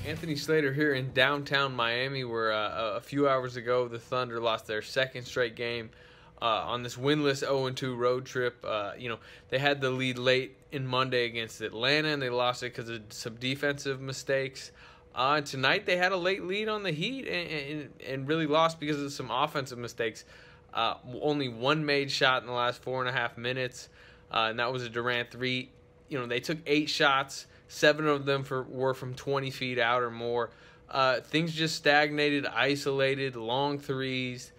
Anthony Slater here in downtown Miami, where a few hours ago the Thunder lost their second straight game on this winless 0-2 road trip. They had the lead late in Monday against Atlanta, and they lost it because of some defensive mistakes. And tonight they had a late lead on the Heat and really lost because of some offensive mistakes. Only one made shot in the last 4.5 minutes, and that was a Durant three. They took 8 shots. 7 of them were from 20 feet out or more. Things just stagnated, isolated, long threes,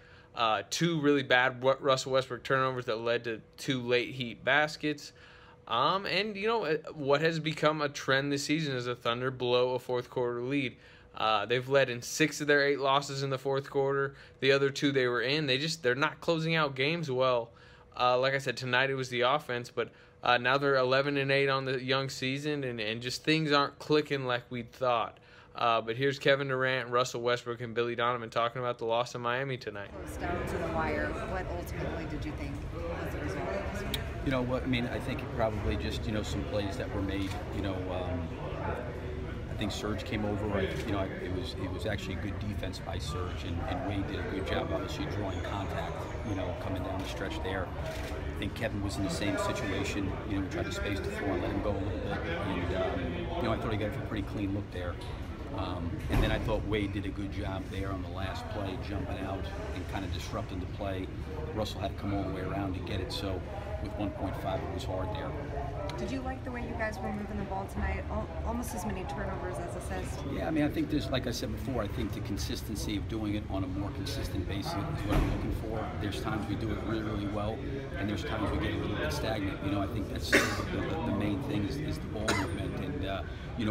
2 really bad Russell Westbrook turnovers that led to 2 late Heat baskets. And what has become a trend this season is the Thunder blow a fourth quarter lead. They've led in 6 of their 8 losses in the fourth quarter. The other 2 they were in, they're not closing out games well. Like I said, tonight it was the offense, but now they're 11-8 on the young season, and just things aren't clicking like we'd thought. But here's Kevin Durant, Russell Westbrook, and Billy Donovan talking about the loss in Miami tonight. Close down to the wire. What ultimately did you think was the result of this one? You know what? I mean, I think it probably just some plays that were made. I think Serge came over. It was actually good defense by Serge, and Wade did a good job, obviously drawing contact. Coming down the stretch there. I think Kevin was in the same situation. Tried to space the floor and let him go a little bit, and I thought he got a pretty clean look there. And then I thought Wade did a good job there on the last play, jumping out and kind of disrupting the play. Russell had to come all the way around to get it, so with 1.5 it was hard there. Did you like the way you guys were moving the ball tonight? Almost as many turnovers as assists. Yeah, I mean, I think there's, like I said before, I think the consistency of doing it on a more consistent basis is what I'm looking for. There's times we do it really, really well, and there's times we get a little bit stagnant. I think that's the main thing is the ball movement. And,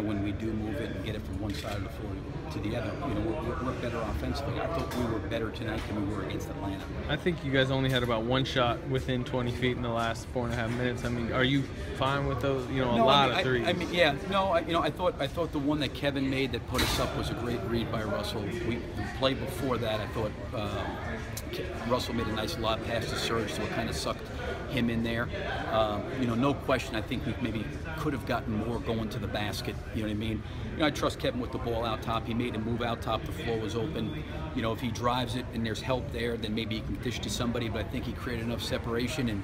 when we do move it and get it from one side of the floor to the other, we're better offensively. I thought we were better tonight than we were against Atlanta. I think you guys only had about 1 shot within 20 feet in the last 4.5 minutes. I mean, are you fine with those? Lot of threes. I thought the one that Kevin made that put us up was a great read by Russell. The play before that, I thought Russell made a nice lob pass to Serge, so it kind of sucked him in there. No question, I think we maybe could have gotten more going to the basket. You know what I mean? I trust Kevin with the ball out top. He made a move out top. The floor was open. If he drives it and there's help there, then maybe he can dish to somebody. But I think he created enough separation. And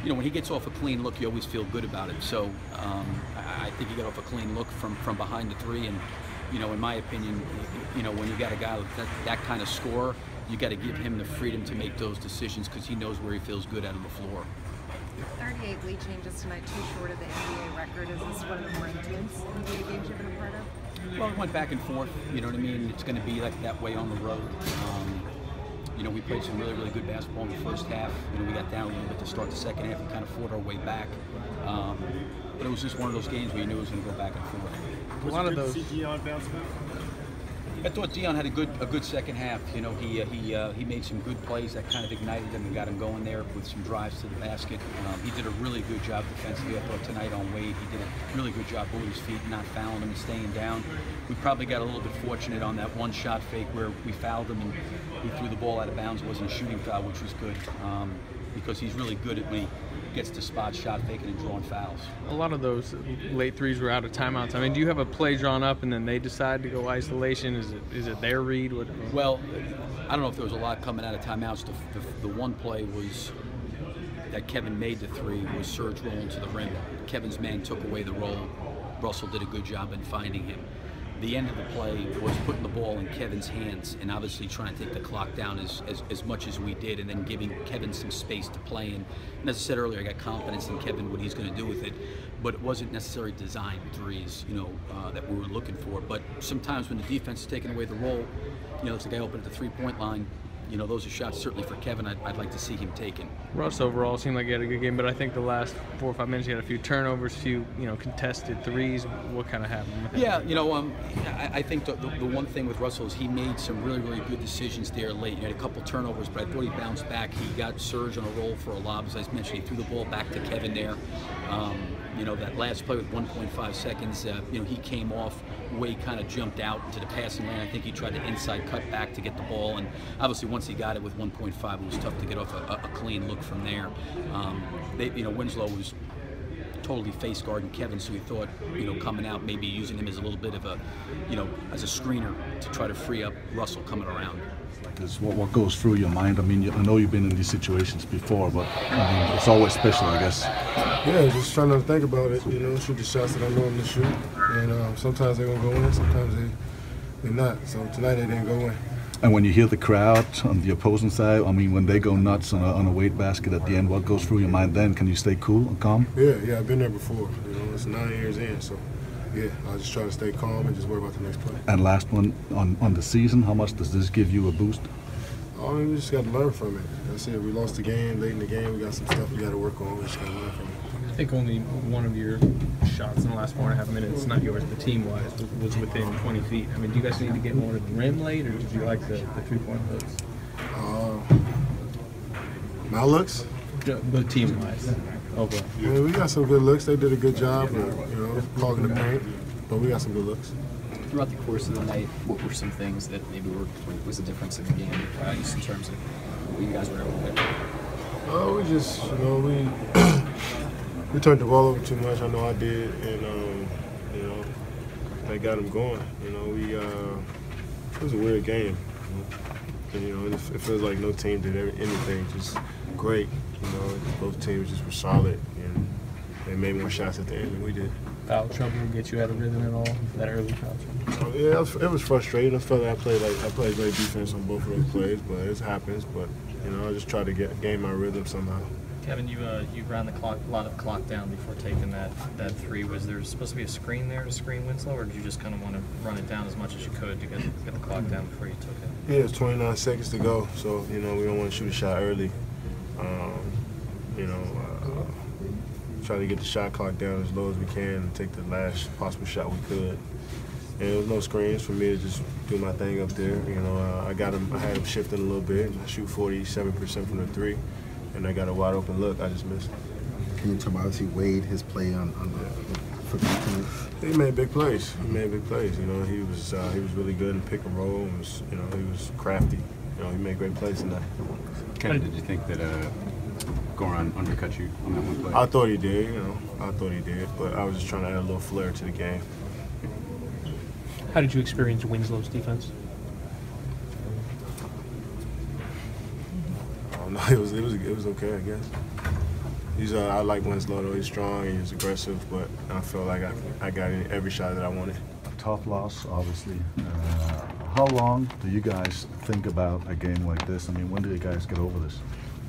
when he gets off a clean look, you always feel good about it. So I think he got off a clean look from behind the three. And in my opinion, when you got a guy with that kind of score, you got to give him the freedom to make those decisions because he knows where he feels good out of the floor. 38 lead changes tonight, too short of the NBA record. Is this one of the more intense NBA games you've been a part of? Well, it went back and forth. You know what I mean? It's going to be like that way on the road. We played some really, really good basketball in the first half. We got down a little bit to start the second half and kind of fought our way back. But it was just one of those games where you knew it was going to go back and forth. Was it good to see Dion bounce back? I thought Dion had a good second half. He made some good plays that kind of ignited him and got him going there with some drives to the basket. He did a really good job defensively. I thought tonight on Wade, he did a really good job moving his feet, not fouling him and staying down. We probably got a little bit fortunate on that one shot fake where we fouled him and he threw the ball out of bounds. It wasn't a shooting foul, which was good because he's really good at when he gets to spot shot faking and drawing fouls. A lot of those late threes were out of timeouts. I mean, do you have a play drawn up and then they decide to go isolation? Is it their read? Well, I don't know if there was a lot coming out of timeouts. The one play was that Kevin made the three was Serge rolling to the rim. Kevin's man took away the roll. Russell did a good job in finding him. The end of the play was putting the ball in Kevin's hands and obviously trying to take the clock down as much as we did and then giving Kevin some space to play in. And as I said earlier, I got confidence in Kevin, what he's going to do with it. But it wasn't necessarily designed threes, that we were looking for. But sometimes when the defense is taking away the roll, it's a guy open at the three-point line. Those are shots certainly for Kevin I'd like to see him taking. Russ overall seemed like he had a good game, but I think the last 4 or 5 minutes he had a few turnovers, few contested threes. What kind of happened with that? Yeah, I think the one thing with Russell is he made some really, really good decisions there late. He had a couple turnovers, but I thought he bounced back. He got Serge on a roll for a lob, as I mentioned. He threw the ball back to Kevin there. That last play with 1.5 seconds, he came off. Wade kind of jumped out into the passing lane. I think he tried to inside cut back to get the ball, and obviously once he got it with 1.5, it was tough to get off a clean look from there. Winslow was totally face guarding Kevin, so he thought, coming out, maybe using him as a little bit of a, as a screener to try to free up Russell coming around. Is what goes through your mind? I mean, I know you've been in these situations before, but I mean, it's always special, I guess. Yeah, just trying to think about it, shoot the shots that I know I'm to shoot. And sometimes they're going to go in, sometimes they're not. So tonight they didn't go in. And when you hear the crowd on the opposing side, I mean, when they go nuts on a weight basket at the end, what goes through your mind then? Can you stay cool and calm? Yeah, I've been there before. It's 9 years in, so yeah, I just try to stay calm and just worry about the next play. And last one, on the season, how much does this give you a boost? I mean, we just got to learn from it. That's it. We lost the game, late in the game. We got some stuff we got to work on. We just got to learn from it. I think only one of your shots in the last 4.5 minutes, not yours, but team-wise, was within 20 feet. I mean, do you guys need to get more to the rim late, or did you like the three-point looks? My looks? The team-wise. Overall. Yeah, we got some good looks. They did a good job of clogging the paint, but we got some good looks. Throughout the course of the night, what were some things that maybe was a difference in the game, just in terms of what you guys were able to do? We just, we turned the ball over too much. I know I did, and they got them going. It was a weird game. And, it feels like no team did anything just great. Both teams just were solid, and they made more shots at the end than we did. Foul trouble get you out of rhythm at all? That early foul trouble? Yeah, it was frustrating. I felt like I played great defense on both of those plays, but it happens. But I just try to gain my rhythm somehow. Kevin, you ran a lot of clock down before taking that three. Was there supposed to be a screen there to screen Winslow, or did you just kind of want to run it down as much as you could to get the clock down before you took it? Yeah, it's 29 seconds to go, so we don't want to shoot a shot early. Try to get the shot clock down as low as we can and take the last possible shot we could. And there was no screens for me to just do my thing up there. I had him shifting a little bit. I shoot 47% from the three, and I got a wide open look. I just missed. Can you talk about how he weighed his play on the football team? He made big plays. He was really good in pick and roll. He was crafty. He made great plays tonight. Kenny, did you think that Goran undercut you on that one play? I thought he did. I thought he did, but I was just trying to add a little flair to the game. How did you experience Winslow's defense? No, it was okay, I guess. I like Winslow though. He's strong and he's aggressive, but I felt like I got in every shot that I wanted. Tough loss, obviously. How long do you guys think about a game like this? I mean, when do you guys get over this?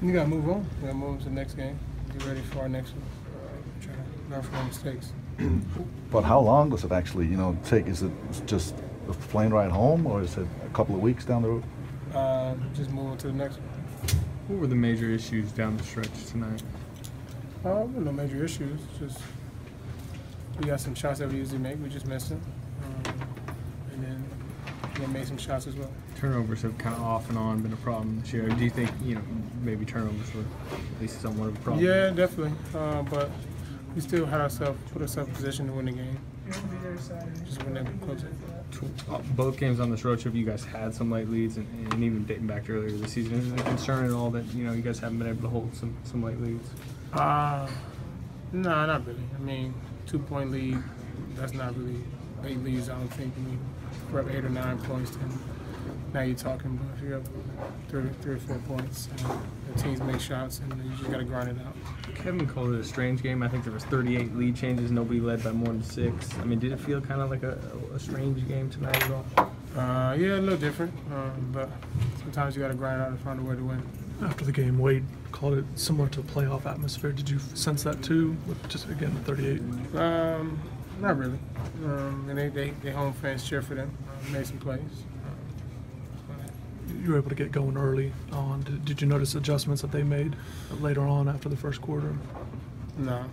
You gotta move on. We gotta move on to the next game. Get ready for our next one. Try to learn from our mistakes. But how long does it actually, take? Is it just a plane ride home, or is it a couple of weeks down the road? Just move on to the next one. What were the major issues down the stretch tonight? No major issues. Just we got some shots that we usually make. We just missed them, and then we made some shots as well. Turnovers have kind of off and on been a problem this year. Do you think maybe turnovers were at least somewhat of a problem? Yeah, definitely. But we still put ourselves in position to win the game. Just win that close. Both games on this road trip, you guys had some late leads, and even dating back to earlier this season. Is it a concern at all that you guys haven't been able to hold some late leads? No, not really. I mean, 2-point lead, that's not really late leads. I don't think. I mean, we're up 8 or 9 points, then now you're talking. But if you're up 3 or 4 points, the teams make shots, and you just got to grind it out. Kevin called it a strange game. I think there was 38 lead changes, nobody led by more than 6. I mean, did it feel kind of like a strange game tonight at all? Yeah, a little different, but sometimes you got to grind out and find a way to win. After the game, Wade called it similar to a playoff atmosphere. Did you sense that too, with just, again, the 38? Not really. And they home fans cheer for them, made some plays. You were able to get going early on. Did you notice adjustments that they made later on after the first quarter? No.